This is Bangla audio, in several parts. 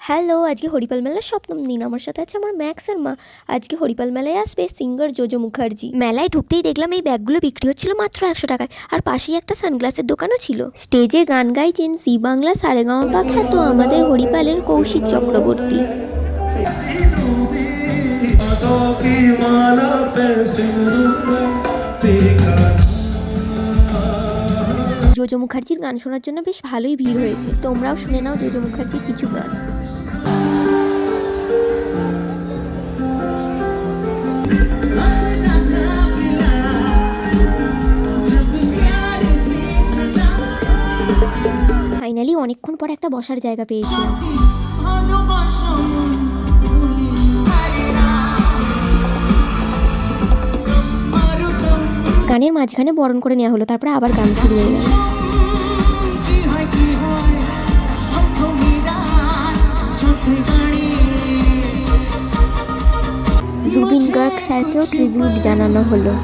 হ্যালো, আজকে হরিপাল মেলার সপ্তম দিন। আমার সাথে আছে আমার ম্যাক্স আর মা। আজকে হরিপাল মেলায় আসবে সিঙ্গার জোজো মুখার্জি। মেলায় ঢুকতেই দেখলাম এই ব্যাগগুলো বিক্রি হচ্ছিল মাত্র 100 টাকায়, আর পাশেই একটা সানগ্লাসের দোকানও ছিল। স্টেজে গান গাইছেন জি বাংলা সারেগামাপা খ্যাত আমাদের হরিপালের কৌশিক চক্রবর্তী। জোজো মুখার্জির গান শোনার জন্য বেশ ভালোই ভিড় হয়েছে। তোমরাও শুনে নাও জোজো মুখার্জির কিছু গান। ফাইনালি অনেকক্ষণ পর একটা বসার জায়গা পেয়েছিলাম। গানের মাঝখানে বরণ করে নেওয়া হলো, তারপরে আবার গান শুরু হয়ে গেল। জুবিন গার্গ স্যারকেও ট্রিবিউট জানানো হলো।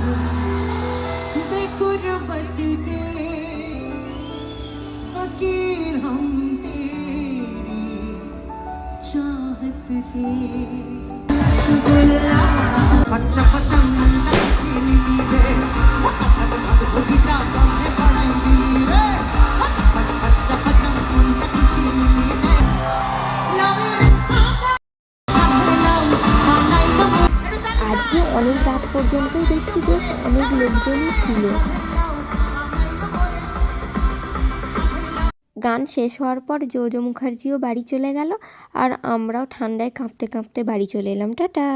আজকে অনেক রাত পর্যন্তই দেখছি বেশ অনেক লোকজনই ছিল। গান শেষ হওয়ার পর জোজো মুখার্জিও বাড়ি চলে গেল, আর আমরাও ঠান্ডায় কাঁপতে কাঁপতে বাড়ি চলে এলাম। টাটা।